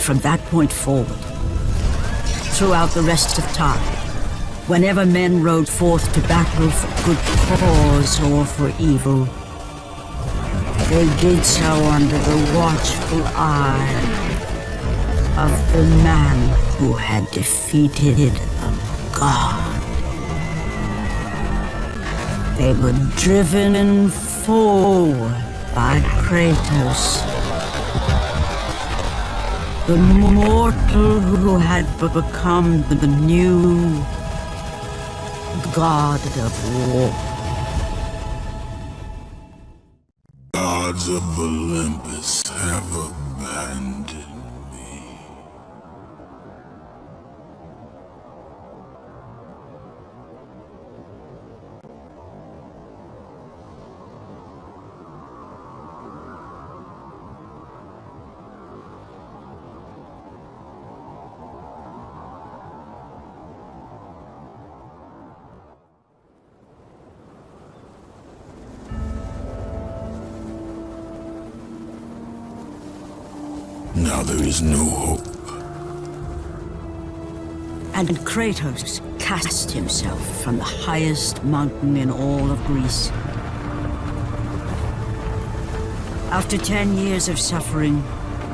from that point forward, throughout the rest of time, whenever men rode forth to battle for good cause or for evil, they did so under the watchful eye of the man who had defeated a god. They were driven forward by Kratos, the mortal who had become the new god of war. Gods of Olympus have abandoned me. Now there is no hope. And Kratos cast himself from the highest mountain in all of Greece. After 10 years of suffering,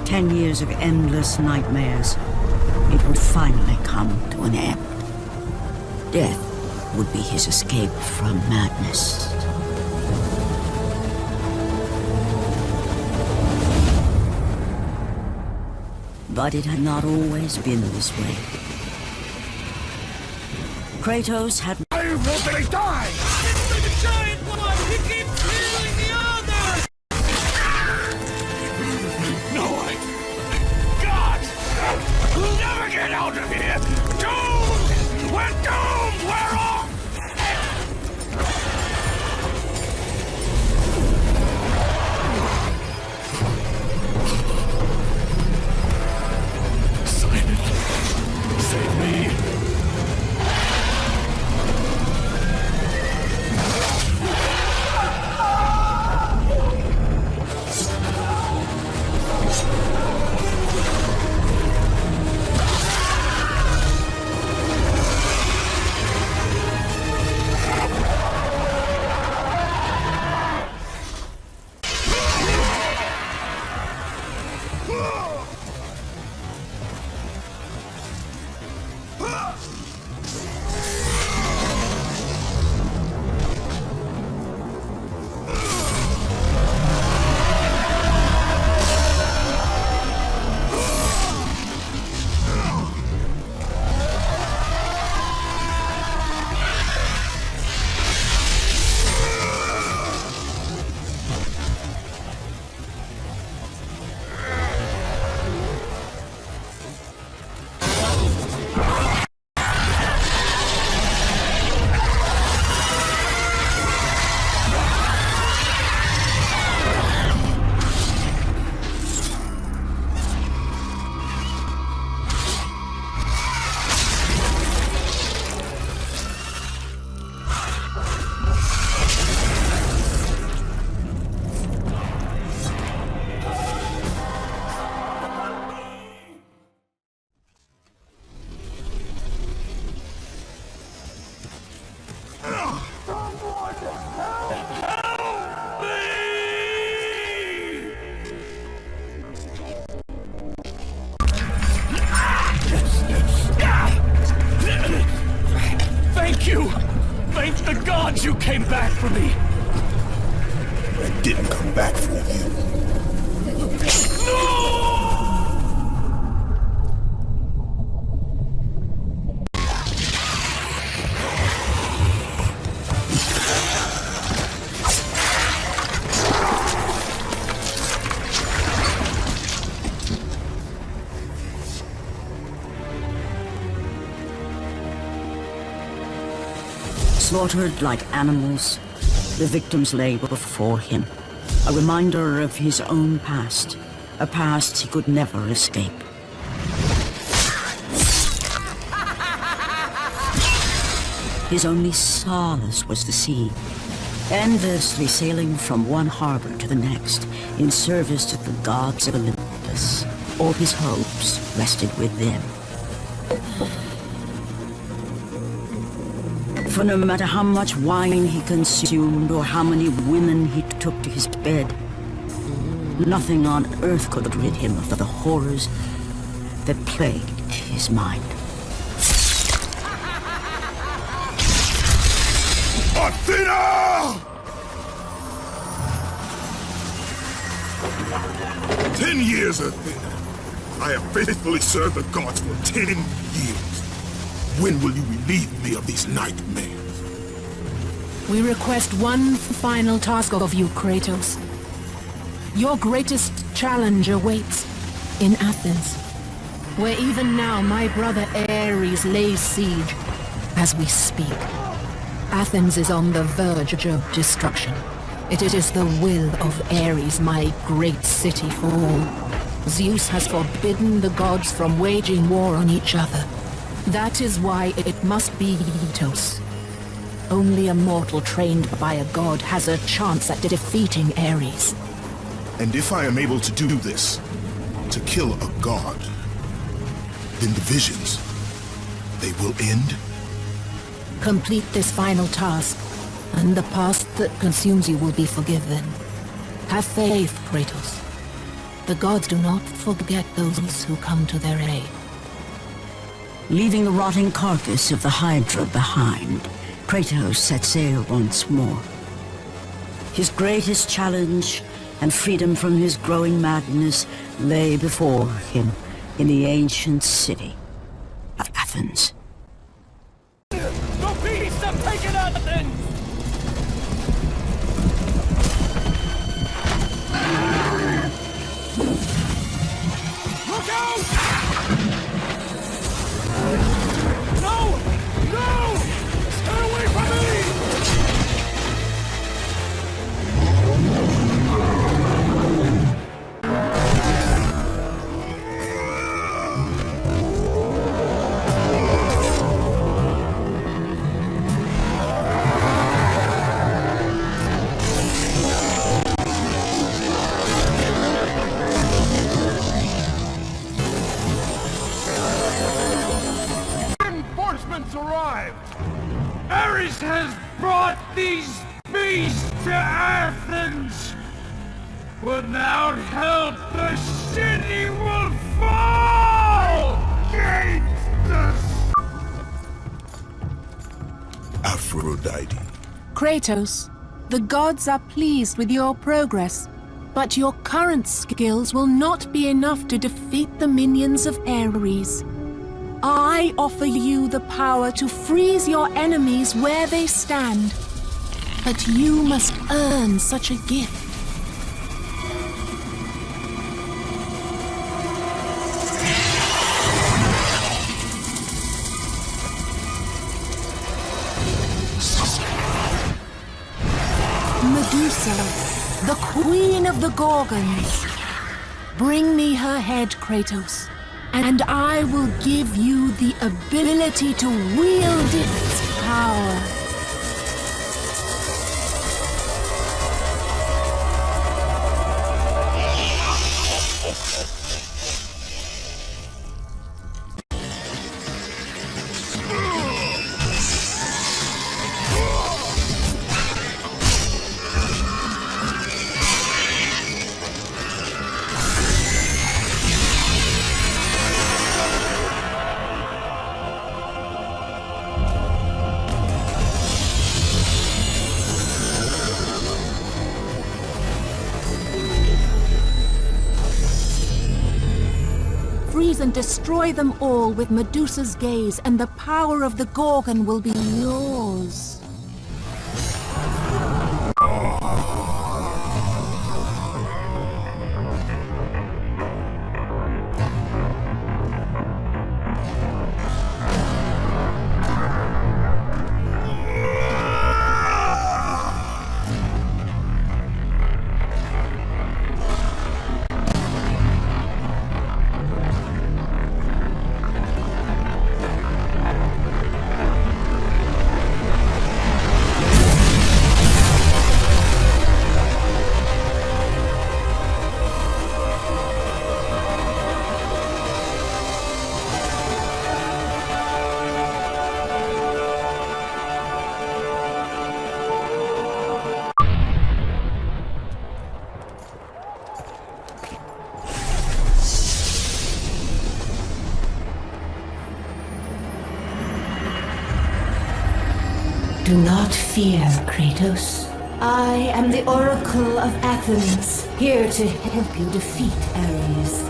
10 years of endless nightmares, it would finally come to an end. Death would be his escape from madness. But it had not always been this way. Kratos had... I will be die! It's the giant one! He keeps killing the others! No, God! We'll never get out of here! Doomed! We're doomed! We're off! Save me! Thank the gods you came back for me! I didn't come back for you. No! Slaughtered like animals, the victims lay before him, a reminder of his own past, a past he could never escape. His only solace was the sea, endlessly sailing from one harbor to the next in service to the gods of Olympus, all his hopes rested with them. For no matter how much wine he consumed or how many women he took to his bed, nothing on earth could rid him of the horrors that plagued his mind. Athena! 10 years, Athena. I have faithfully served the gods for 10 years. When will you relieve me of these nightmares? We request one final task of you, Kratos. Your greatest challenge awaits in Athens, where even now my brother Ares lays siege as we speak. Athens is on the verge of destruction. It is the will of Ares my great city fall. Zeus has forbidden the gods from waging war on each other. That is why it must be Kratos. Only a mortal trained by a god has a chance at defeating Ares. And if I am able to do this, to kill a god, then the visions, they will end? Complete this final task, and the past that consumes you will be forgiven. Have faith, Kratos. The gods do not forget those who come to their aid. Leaving the rotting carcass of the Hydra behind, Kratos set sail once more. His greatest challenge and freedom from his growing madness lay before him in the ancient city of Athens. The beasts have taken Athens! Look out! No! No! Stay away from me! Reinforcements arrived! Ares has brought these beasts to Athens! Without help, the city will fall! Against us! Aphrodite. Kratos, the gods are pleased with your progress, but your current skills will not be enough to defeat the minions of Ares. I offer you the power to freeze your enemies where they stand, but you must earn such a gift. Medusa, the queen of the Gorgons. Bring me her head, Kratos, and I will give you the ability to wield its power. Freeze and destroy them all with Medusa's gaze, and the power of the Gorgon will be yours. Do not fear, Kratos. I am the Oracle of Athens, here to help you defeat Ares.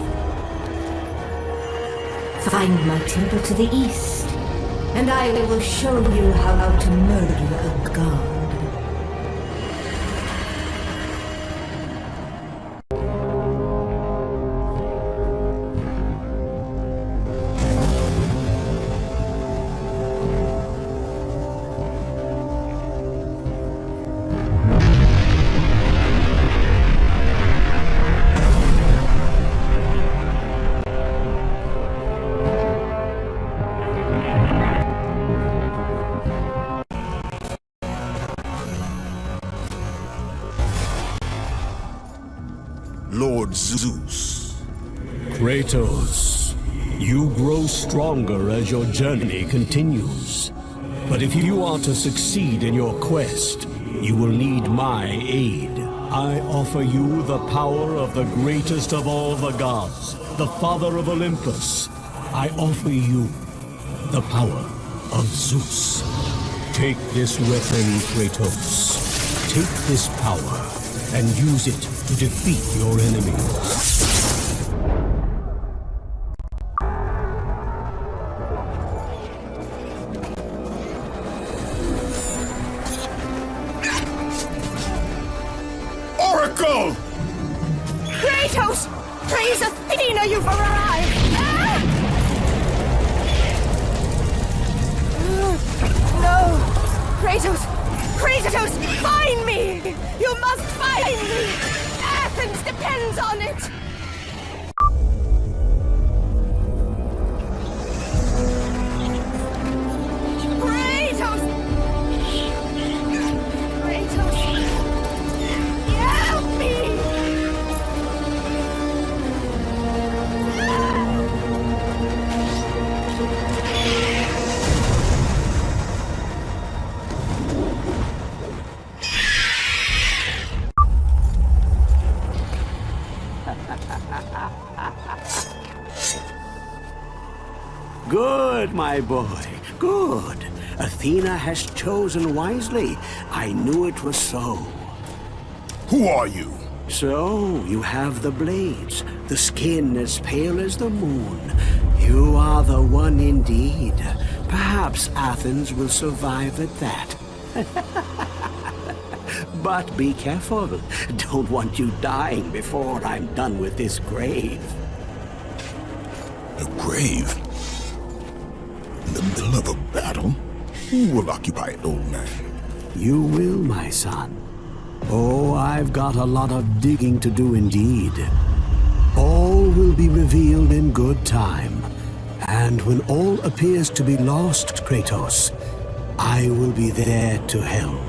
Find my temple to the east, and I will show you how to murder a god. Lord Zeus. Kratos, you grow stronger as your journey continues. But if you are to succeed in your quest, you will need my aid. I offer you the power of the greatest of all the gods, the father of Olympus. I offer you the power of Zeus. Take this weapon, Kratos. Take this power and use it to defeat your enemies. Oracle! Kratos! Praise Athena, you've arrived! No! Kratos! Kratos! Find me! You must find me! Athens depends on it! Kratos! Kratos! Help me! Good, my boy, good. Athena has chosen wisely. I knew it was so. Who are you? So, you have the blades, the skin as pale as the moon. You are the one indeed. Perhaps Athens will survive at that. But be careful. Don't want you dying before I'm done with this grave. A grave? In the middle of a battle? Who will occupy it, old man? You will, my son. Oh, I've got a lot of digging to do indeed. All will be revealed in good time. And when all appears to be lost, Kratos, I will be there to help.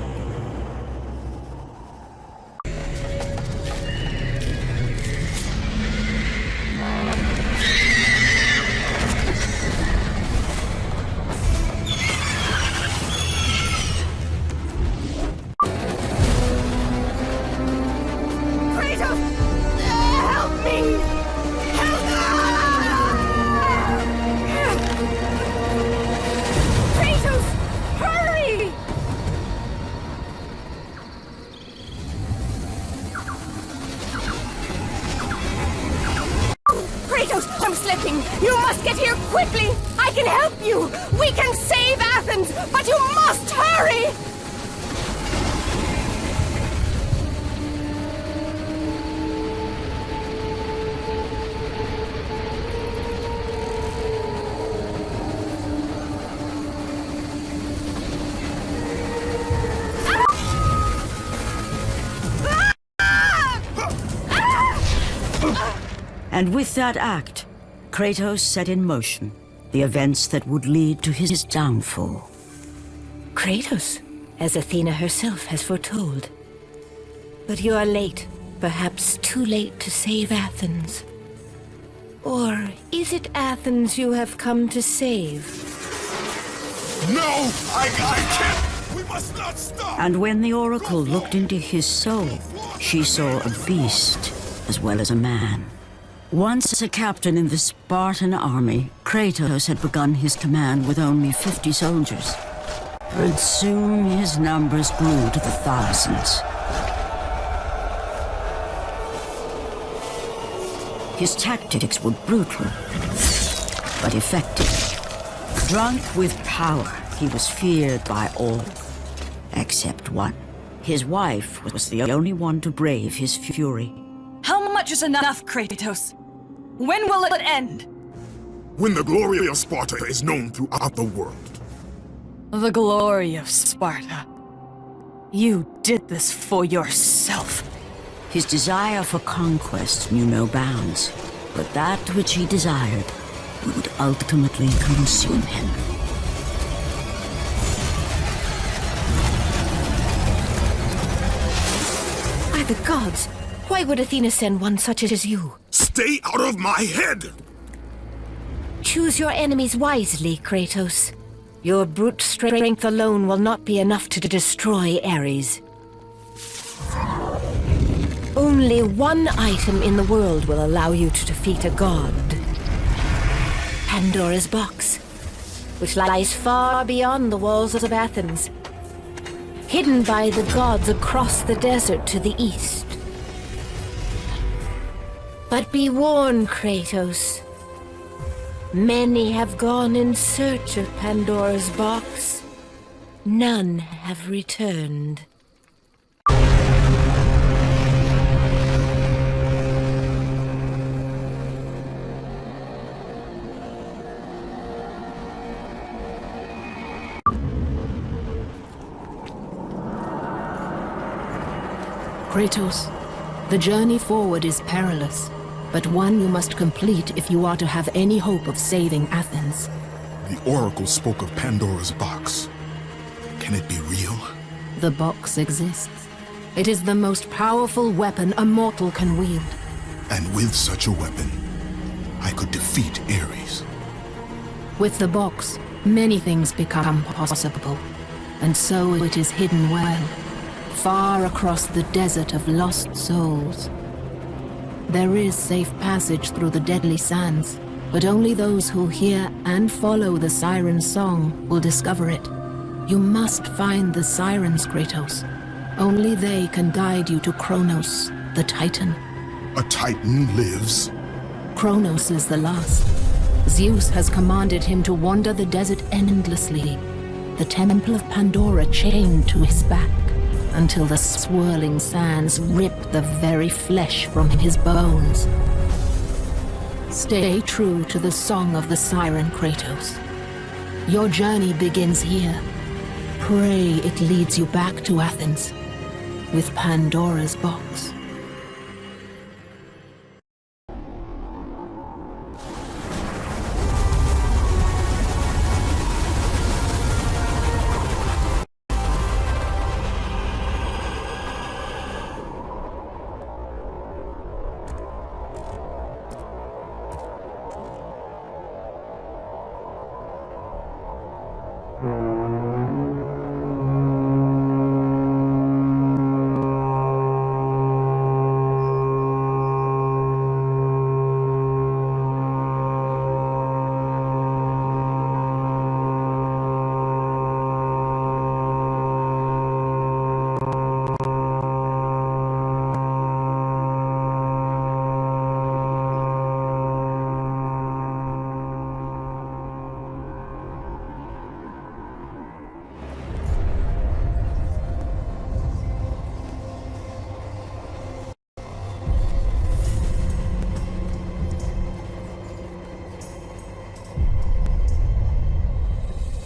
I'm slipping! You must get here quickly! I can help you! We can save Athens! But you must hurry! And with that act, Kratos set in motion the events that would lead to his downfall. Kratos, as Athena herself has foretold. But you are late, perhaps too late to save Athens. Or is it Athens you have come to save? No! I can't! We must not stop! And when the Oracle looked into his soul, she saw a beast as well as a man. Once a captain in the Spartan army, Kratos had begun his command with only 50 soldiers. But soon his numbers grew to the thousands. His tactics were brutal, but effective. Drunk with power, he was feared by all, except one. His wife was the only one to brave his fury. How much is enough, Kratos? When will it end? When the glory of Sparta is known throughout the world. The glory of Sparta. You did this for yourself. His desire for conquest knew no bounds, but that which he desired would ultimately consume him. By the gods, why would Athena send one such as you? Stay out of my head! Choose your enemies wisely, Kratos. Your brute strength alone will not be enough to destroy Ares. Only one item in the world will allow you to defeat a god. Pandora's box, which lies far beyond the walls of Athens, hidden by the gods across the desert to the east. But be warned, Kratos. Many have gone in search of Pandora's box. None have returned. Kratos, the journey forward is perilous, but one you must complete if you are to have any hope of saving Athens. The Oracle spoke of Pandora's box. Can it be real? The box exists. It is the most powerful weapon a mortal can wield. And with such a weapon, I could defeat Ares. With the box, many things become possible, and so it is hidden well, far across the desert of lost souls. There is safe passage through the deadly sands, but only those who hear and follow the siren's song will discover it. You must find the sirens, Kratos. Only they can guide you to Kronos, the Titan. A Titan lives? Kronos is the last. Zeus has commanded him to wander the desert endlessly, the temple of Pandora chained to his back, until the swirling sands rip the very flesh from his bones. Stay true to the song of the siren, Kratos. Your journey begins here. Pray it leads you back to Athens, with Pandora's box.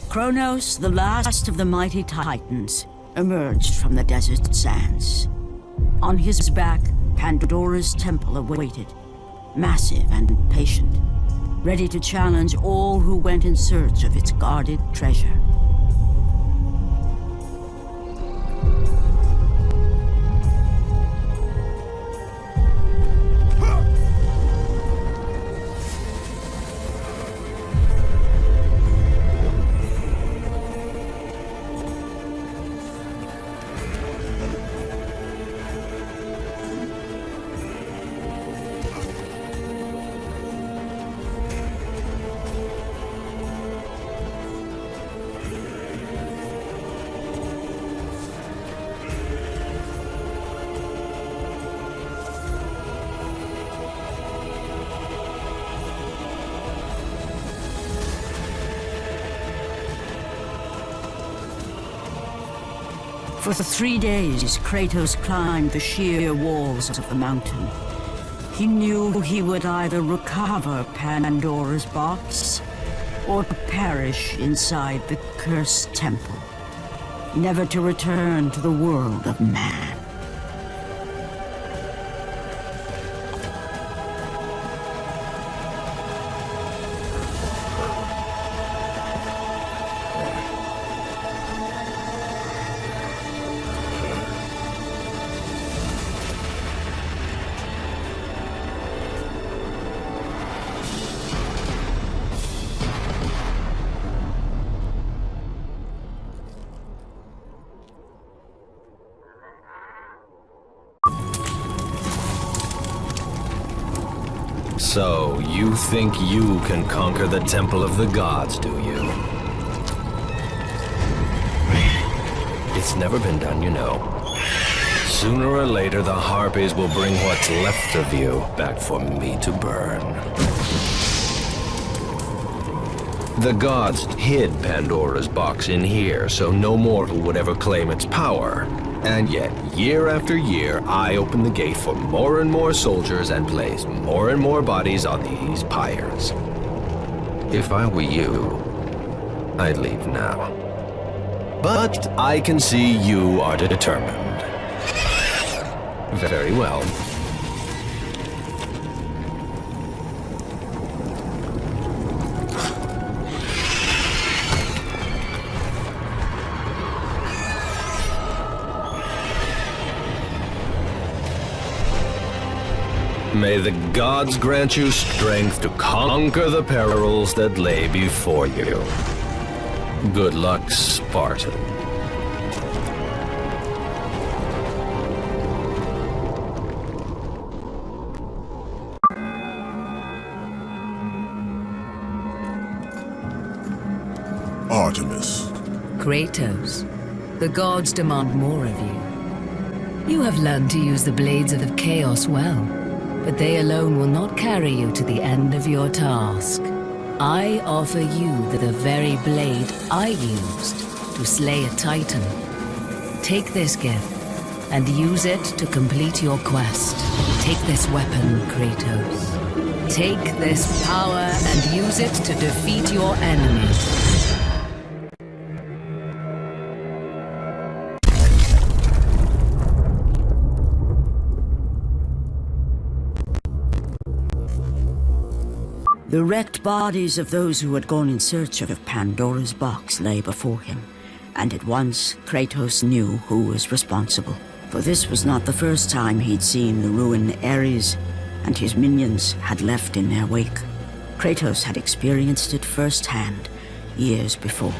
Kronos, the last of the mighty Titans, emerged from the desert sands. On his back, Pandora's temple awaited, massive and patient, ready to challenge all who went in search of its guarded treasure. For 3 days, Kratos climbed the sheer walls of the mountain. He knew he would either recover Pandora's box or perish inside the cursed temple, never to return to the world of man. So, you think you can conquer the Temple of the Gods, do you? It's never been done, you know. Sooner or later, the Harpies will bring what's left of you back for me to burn. The gods hid Pandora's box in here, so no mortal would ever claim its power. And yet, year after year, I open the gate for more and more soldiers and place more and more bodies on these pyres. If I were you, I'd leave now. But I can see you are determined. Very well. May the gods grant you strength to conquer the perils that lay before you. Good luck, Spartan. Artemis. Kratos, the gods demand more of you. You have learned to use the blades of chaos well, but they alone will not carry you to the end of your task. I offer you the very blade I used to slay a titan. Take this gift and use it to complete your quest. Take this weapon, Kratos. Take this power and use it to defeat your enemies. The wrecked bodies of those who had gone in search of Pandora's box lay before him, and at once Kratos knew who was responsible. For this was not the first time he'd seen the ruin Ares and his minions had left in their wake. Kratos had experienced it firsthand years before.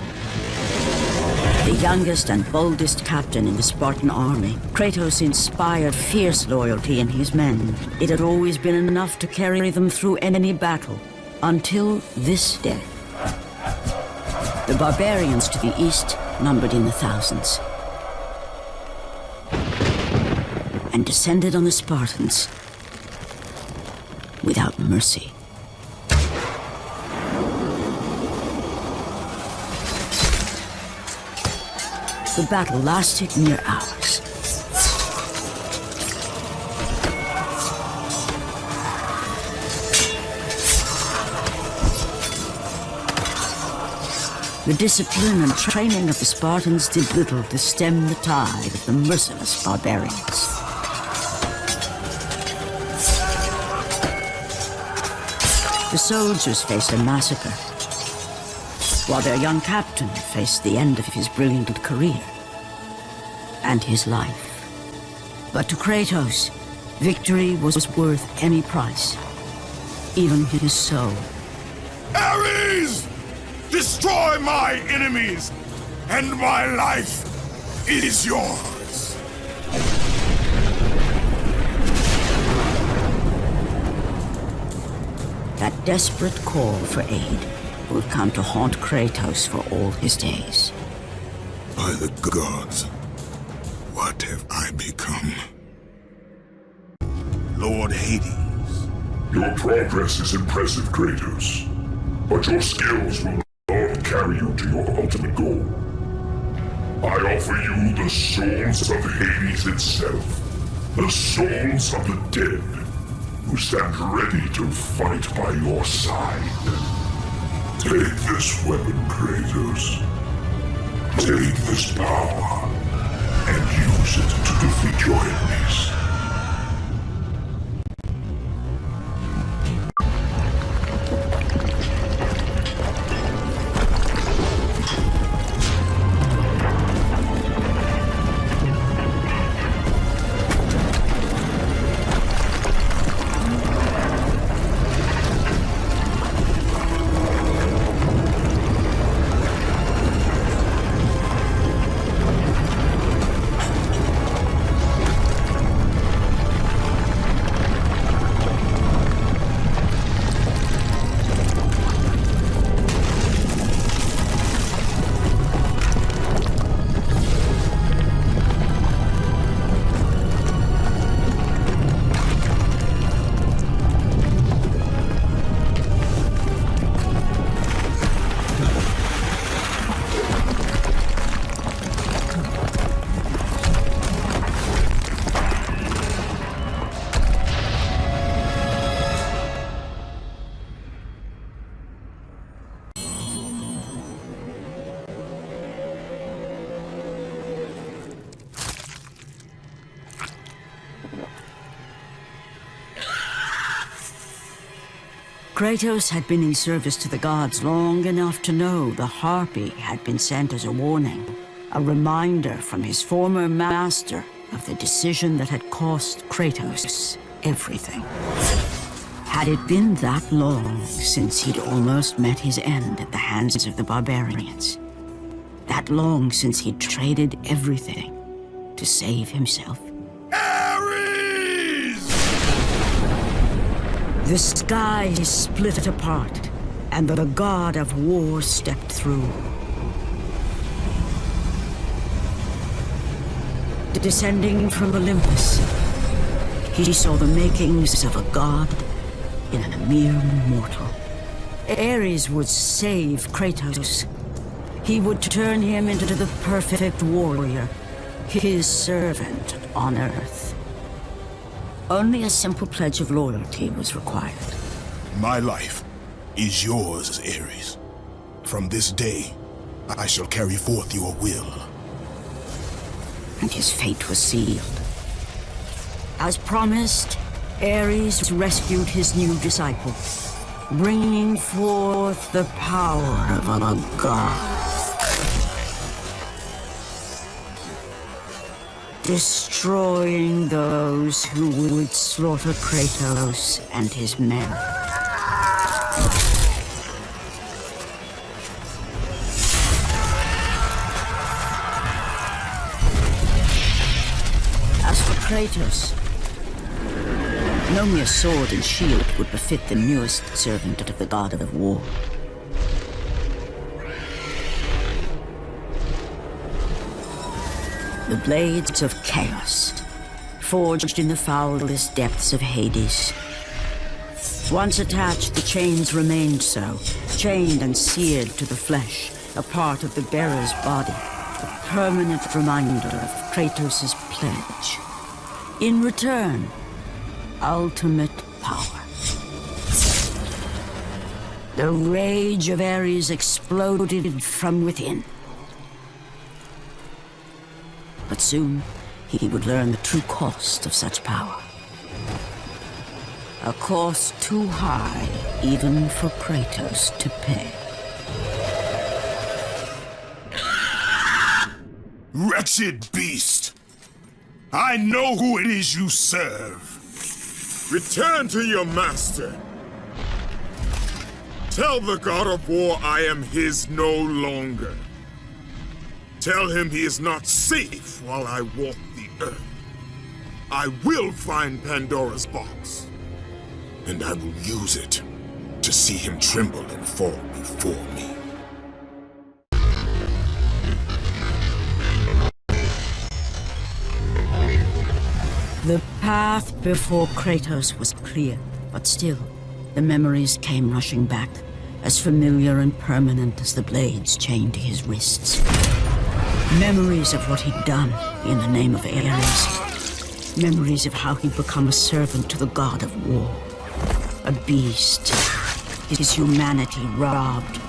The youngest and boldest captain in the Spartan army, Kratos inspired fierce loyalty in his men. It had always been enough to carry them through any battle. Until this day. The barbarians to the east numbered in the thousands, and descended on the Spartans without mercy. The battle lasted near hours. The discipline and training of the Spartans did little to stem the tide of the merciless barbarians. The soldiers faced a massacre, while their young captain faced the end of his brilliant career and his life. But to Kratos, victory was worth any price, even his soul. Ares! Destroy my enemies, and my life is yours. That desperate call for aid would come to haunt Kratos for all his days. By the gods, what have I become? Lord Hades. Your progress is impressive, Kratos, but your skills will not carry you to your ultimate goal. I offer you the souls of Hades itself. The souls of the dead, who stand ready to fight by your side. Take this weapon, Kratos. Take this power, and use it to defeat your enemies. Kratos had been in service to the gods long enough to know the Harpy had been sent as a warning, a reminder from his former master of the decision that had cost Kratos everything. Had it been that long since he'd almost met his end at the hands of the barbarians? That long since he'd traded everything to save himself? The sky split apart, and the god of war stepped through. Descending from Olympus, he saw the makings of a god in a mere mortal. Ares would save Kratos. He would turn him into the perfect warrior, his servant on Earth. Only a simple pledge of loyalty was required. My life is yours, Ares. From this day, I shall carry forth your will. And his fate was sealed. As promised, Ares rescued his new disciple, bringing forth the power of a god. Destroying those who would slaughter Kratos and his men. As for Kratos, no mere sword and shield would befit the newest servant of the god of war. The blades of chaos, forged in the foulest depths of Hades. Once attached, the chains remained so, chained and seared to the flesh, a part of the bearer's body, a permanent reminder of Kratos' pledge. In return, ultimate power. The rage of Ares exploded from within. But soon, he would learn the true cost of such power. A cost too high even for Kratos to pay. Wretched beast! I know who it is you serve. Return to your master. Tell the god of war I am his no longer. Tell him he is not safe while I walk the earth. I will find Pandora's box, and I will use it to see him tremble and fall before me. The path before Kratos was clear, but still, the memories came rushing back, as familiar and permanent as the blades chained to his wrists. Memories of what he'd done in the name of Ares. Memories of how he'd become a servant to the god of war. A beast. His humanity robbed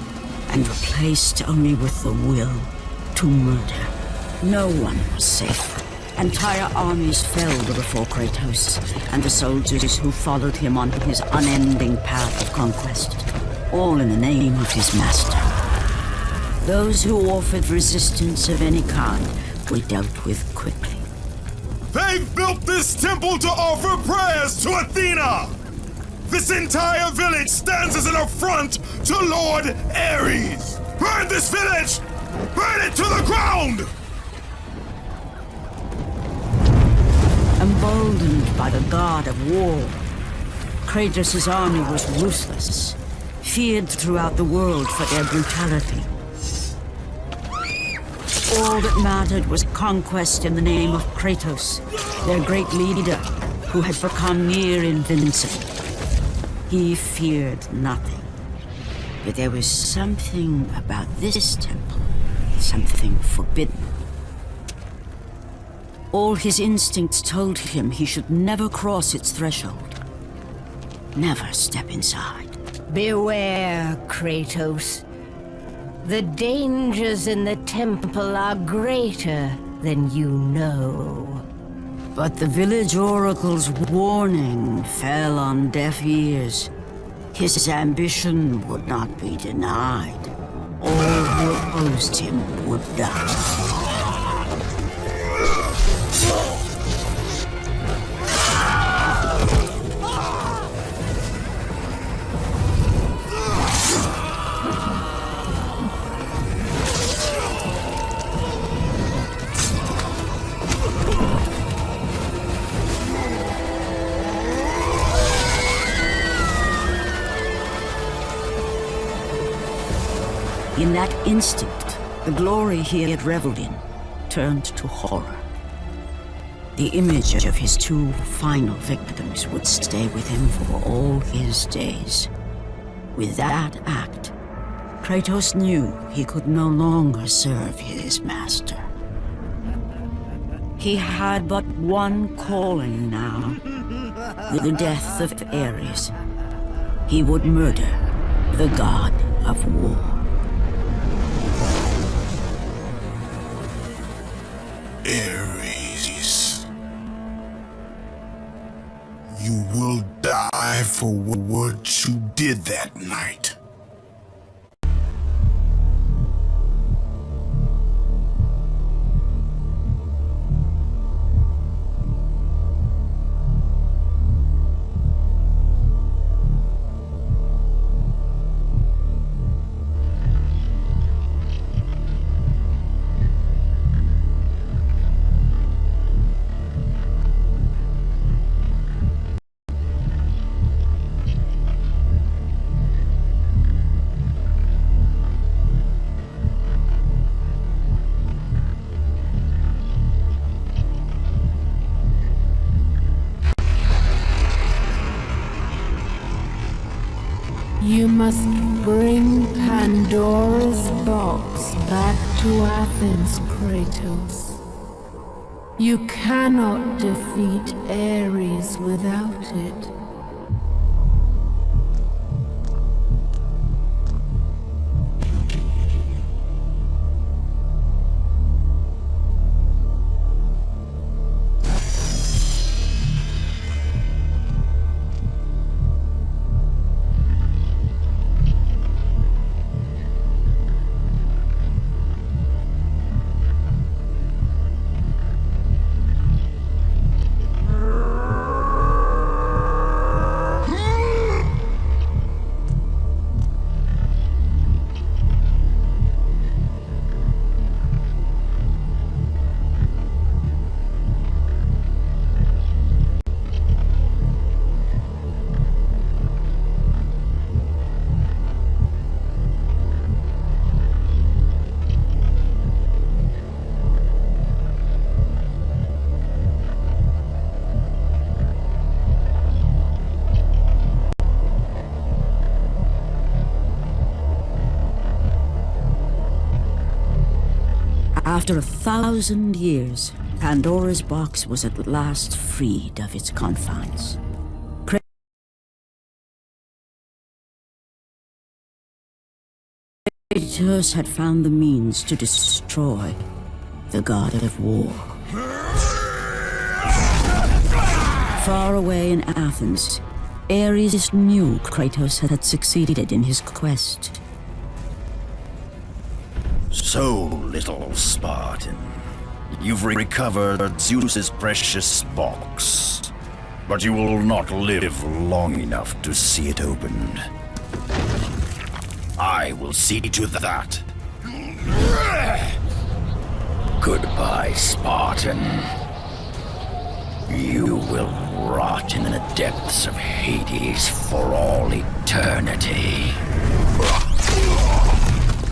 and replaced only with the will to murder. No one was safe. Entire armies fell before Kratos and the soldiers who followed him on his unending path of conquest, all in the name of his master. Those who offered resistance of any kind were dealt with quickly. They've built this temple to offer prayers to Athena! This entire village stands as an affront to Lord Ares! Burn this village! Burn it to the ground! Emboldened by the god of war, Kratos' army was ruthless, feared throughout the world for their brutality. All that mattered was conquest in the name of Kratos, their great leader, who had become near invincible. He feared nothing. But there was something about this temple, something forbidden. All his instincts told him he should never cross its threshold. Never step inside. Beware, Kratos. The dangers in the temple are greater than you know. But the village oracle's warning fell on deaf ears. His ambition would not be denied. All who opposed him would die. In that instant, the glory he had reveled in turned to horror. The image of his two final victims would stay with him for all his days. With that act, Kratos knew he could no longer serve his master. He had but one calling now, the death of Ares. He would murder the god of war. Ares, you will die for what you did that night. You must bring Pandora's box back to Athens, Kratos. You cannot defeat Ares without it. After 1,000 years, Pandora's box was at last freed of its confines. Kratos had found the means to destroy the god of war. Far away in Athens, Ares knew Kratos had succeeded in his quest. So, little Spartan, you've recovered Zeus's precious box, but you will not live long enough to see it opened. I will see to that. Goodbye, Spartan. You will rot in the depths of Hades for all eternity.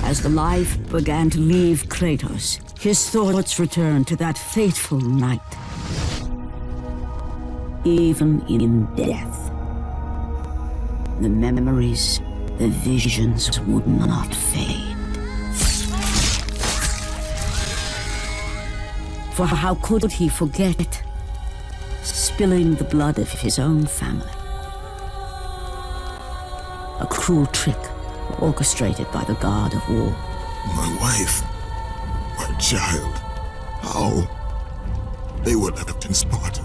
As the life began to leave Kratos, his thoughts returned to that fateful night. Even in death, the memories, the visions would not fade. For how could he forget spilling the blood of his own family? A cruel trick orchestrated by the god of war. My wife, my child, how? They were left in Sparta.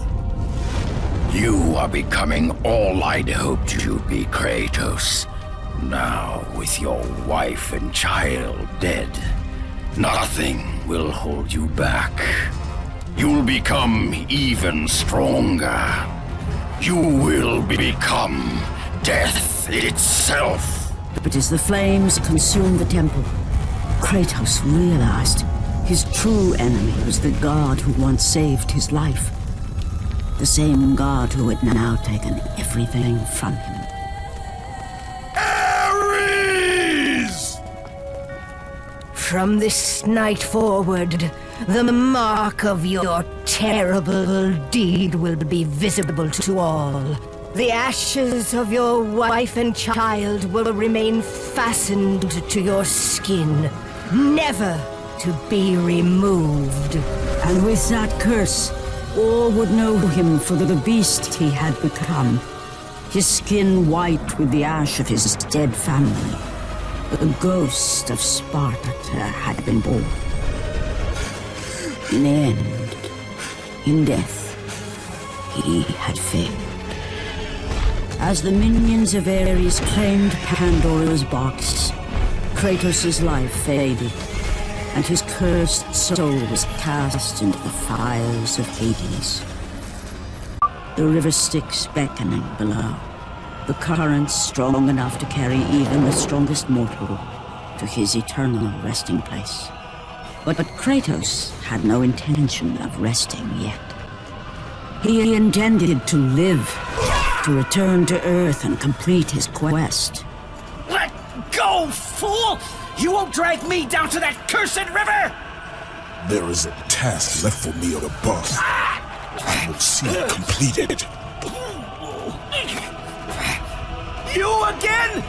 You are becoming all I'd hoped you'd be, Kratos. Now, with your wife and child dead, nothing will hold you back. You'll become even stronger. You will become death itself. But as the flames consumed the temple, Kratos realized his true enemy was the god who once saved his life. The same god who had now taken everything from him. Ares! From this night forward, the mark of your terrible deed will be visible to all. The ashes of your wife and child will remain fastened to your skin, never to be removed. And with that curse, all would know him for the beast he had become. His skin white with the ash of his dead family. The ghost of Sparta had been born. In the end, in death, he had failed. As the minions of Ares claimed Pandora's box, Kratos' life faded, and his cursed soul was cast into the fires of Hades. The river Styx beckoning below, the currents strong enough to carry even the strongest mortal to his eternal resting place. But Kratos had no intention of resting yet. He intended to live, to return to Earth and complete his quest. Let go, fool! You won't drag me down to that cursed river! There is a task left for me above. I will see it completed. You again?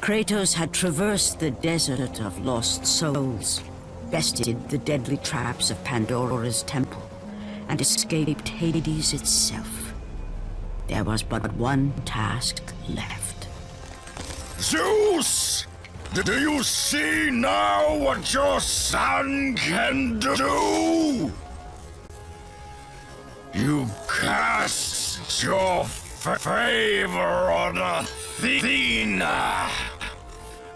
Kratos had traversed the desert of lost souls, bested the deadly traps of Pandora's temple, and escaped Hades itself. There was but one task left. Zeus! Do you see now what your son can do? You cast your favor on Athena,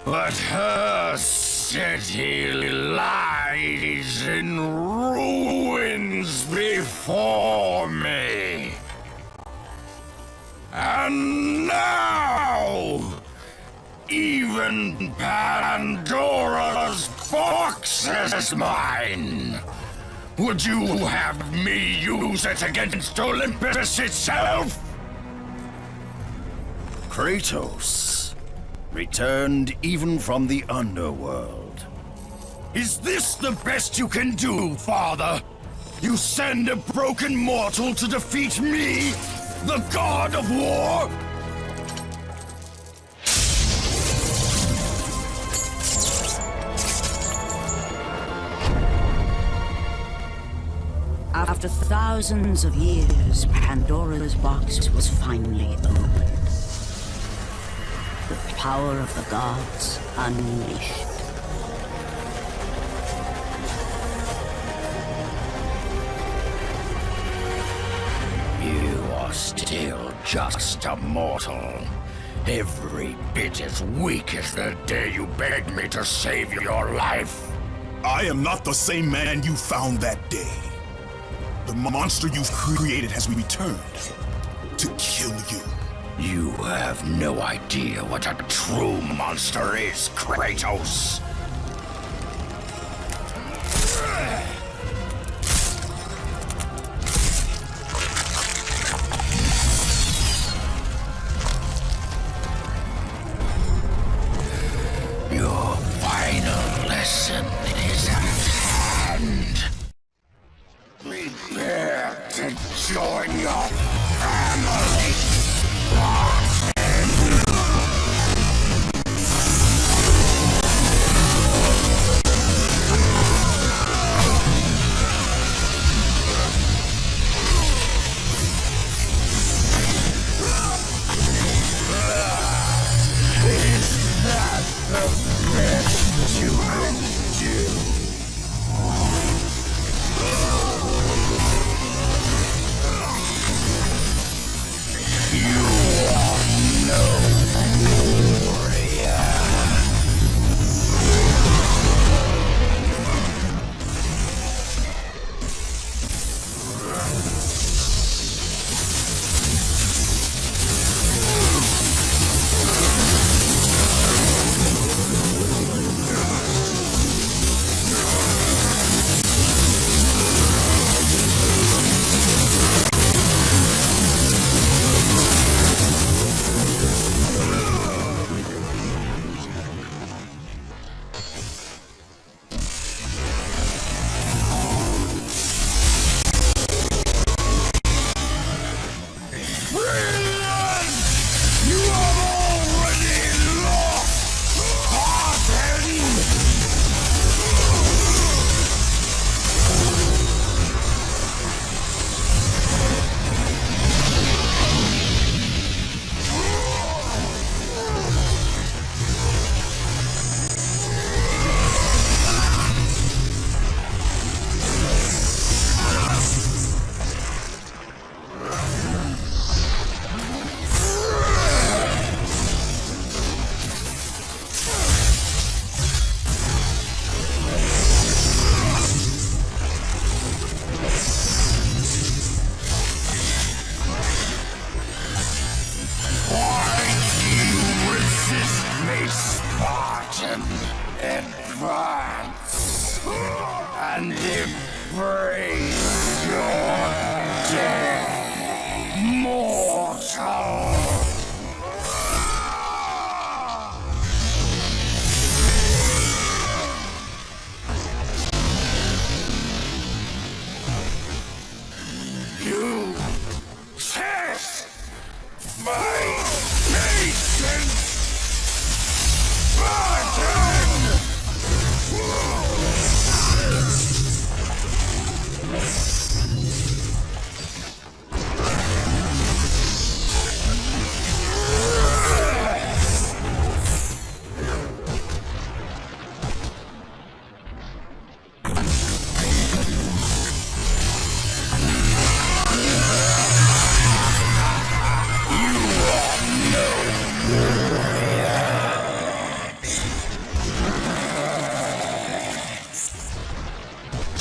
but her city lies in ruins before me. And now, even Pandora's box is mine! Would you have me use it against Olympus itself? Kratos, returned even from the underworld. Is this the best you can do, Father? You send a broken mortal to defeat me, the god of war? After thousands of years, Pandora's box was finally opened. The power of the gods unleashed. You are still just a mortal. Every bit as weak as the day you begged me to save your life. I am not the same man you found that day. The monster you've created has returned to kill you. You have no idea what a true monster is, Kratos. Your final lesson is at hand. Prepare to join your family. Is that the best you can do? Advance and embrace your death, mortal. You test my patience, Spartan!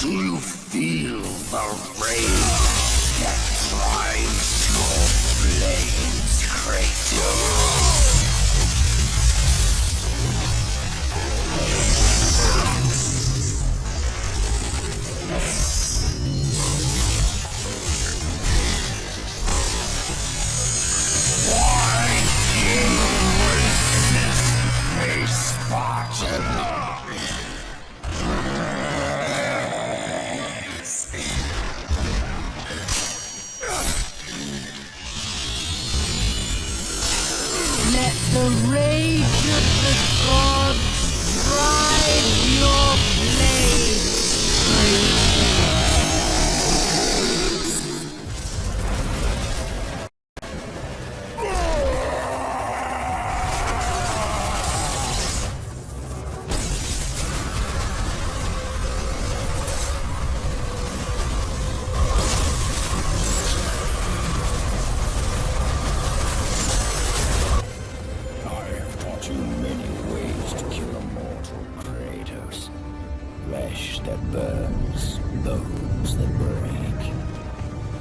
Do you feel the rage that drives your blades, Kratos?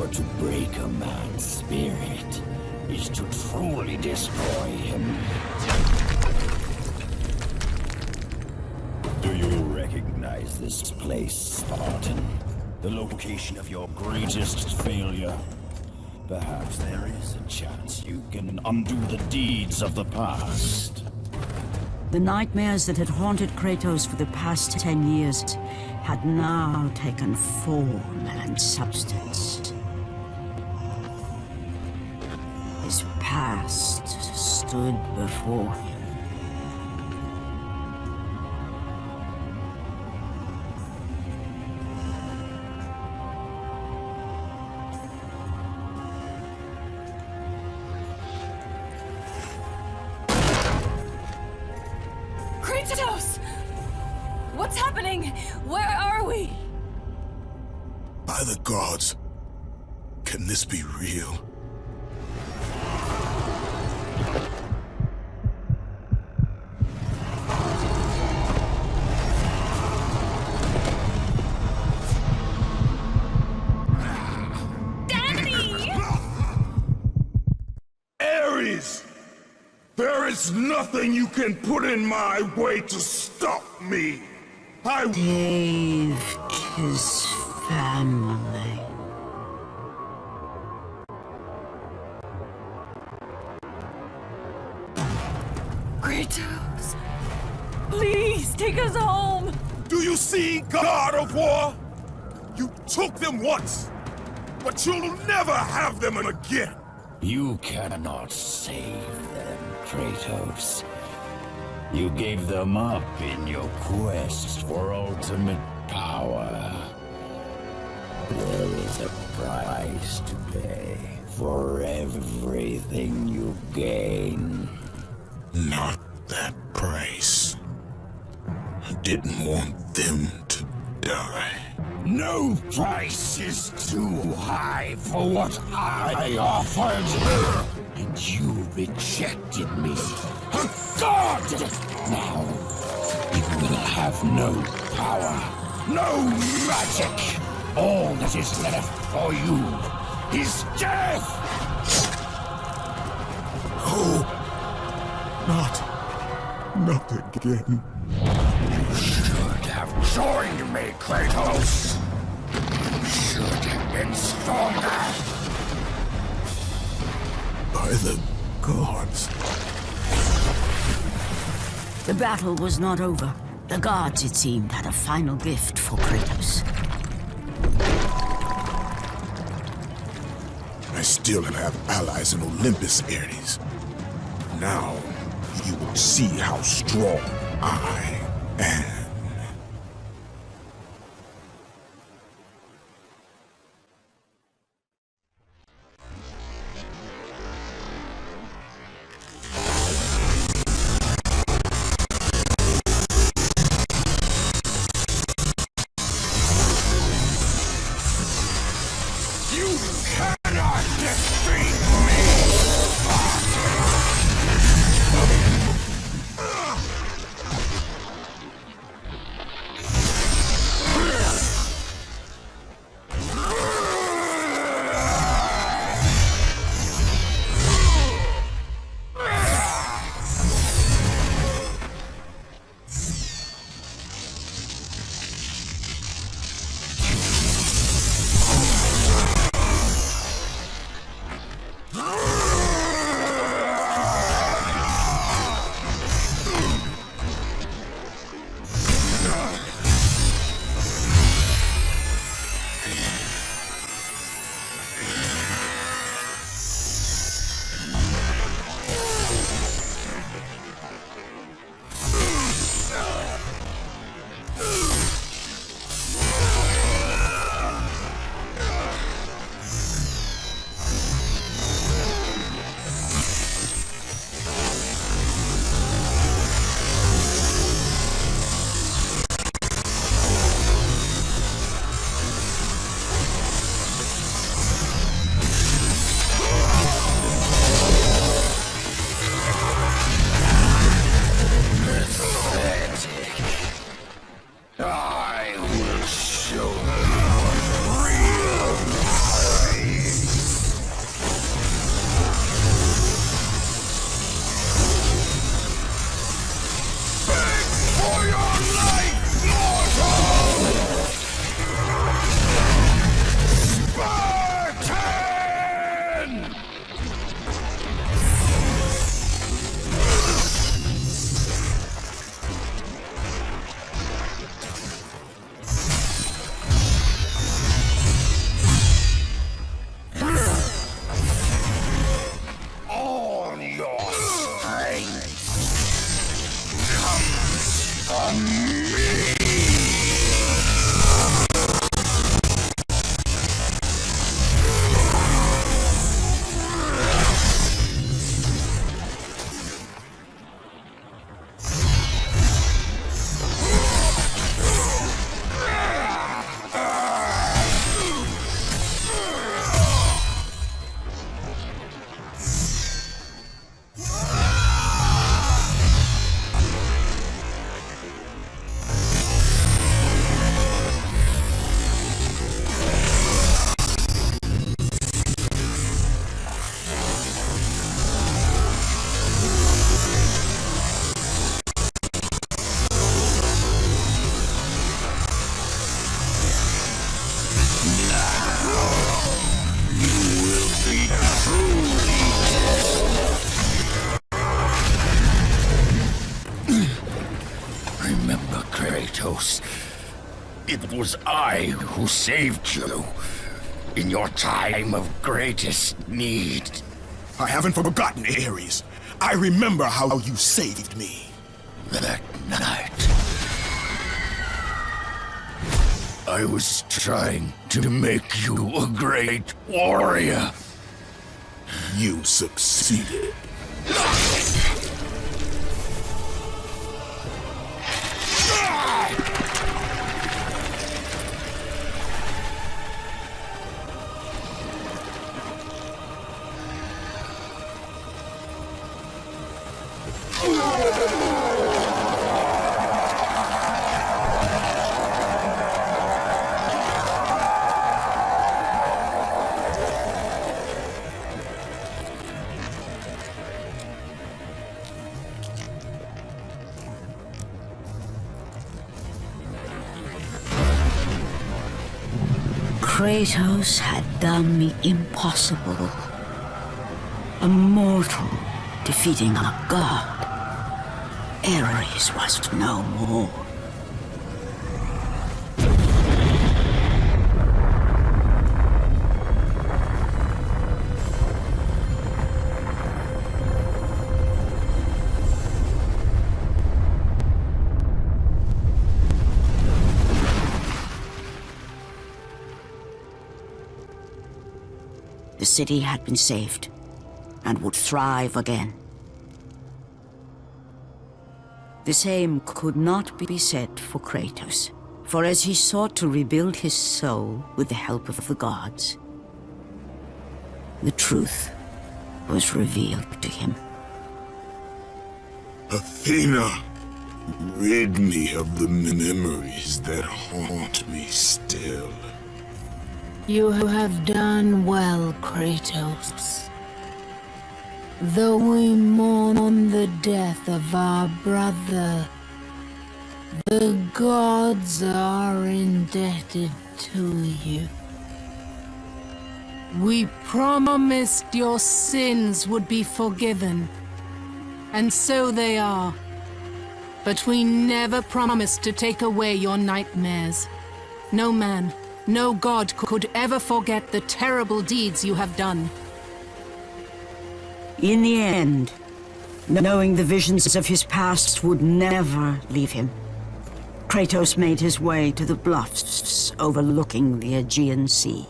But to break a man's spirit is to truly destroy him. Do you recognize this place, Spartan? The location of your greatest failure? Perhaps there is a chance you can undo the deeds of the past. The nightmares that had haunted Kratos for the past 10 years had now taken form and substance. His past stood before him. Kratos! What's happening? Where are we? By the gods, can this be real? Ares! There is nothing you can put in my way to stop me! Save his family. Kratos! Please, take us home! Do you see, God of War? You took them once, but you'll never have them again! You cannot save them, Kratos. You gave them up in your quest for ultimate power. There is a price to pay for everything you gain. Not that price. I didn't want them to die. No price is too high for what I offered. And you rejected me. God! Now, you will have no power, no magic. All that is left for you is death! Oh, not again. You should have joined me, Kratos. You should have been stronger. By the gods. The battle was not over. The gods, it seemed, had a final gift for Kratos. I still have allies in Olympus, Ares. Now, you will see how strong I am. was I who saved you in your time of greatest need. I haven't forgotten, Ares. I remember how you saved me. That night, I was trying to make you a great warrior. You succeeded. Kratos had done the impossible. A mortal defeating a god. Ares was no more. The city had been saved and would thrive again. The same could not be said for Kratos, for as he sought to rebuild his soul with the help of the gods, the truth was revealed to him. Athena, rid me of the memories that haunt me still. You have done well, Kratos. Though we mourn the death of our brother, the gods are indebted to you. We promised your sins would be forgiven, and so they are. But we never promised to take away your nightmares. No man, no god could ever forget the terrible deeds you have done. In the end, knowing the visions of his past would never leave him, Kratos made his way to the bluffs overlooking the Aegean Sea.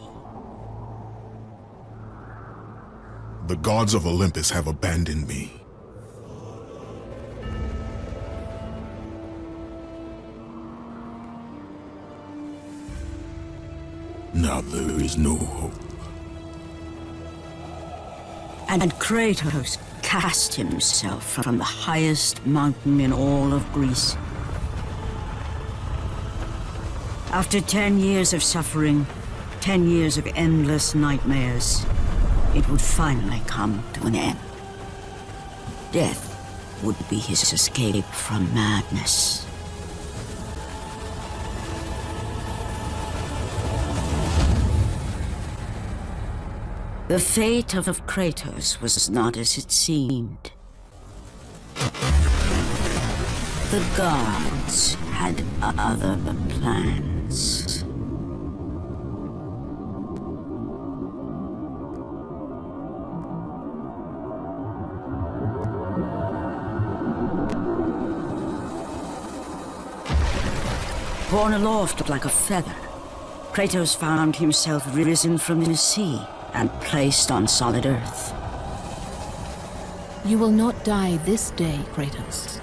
The gods of Olympus have abandoned me. Now there is no hope. And Kratos cast himself from the highest mountain in all of Greece. After 10 years of suffering, 10 years of endless nightmares, it would finally come to an end. Death would be his escape from madness. The fate of Kratos was not as it seemed. The gods had other plans. Borne aloft like a feather, Kratos found himself risen from the sea and placed on solid earth. You will not die this day, Kratos.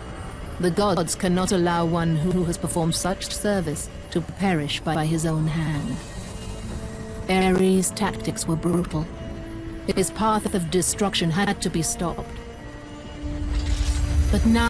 The gods cannot allow one who has performed such service to perish by his own hand. Ares' tactics were brutal. His path of destruction had to be stopped. But now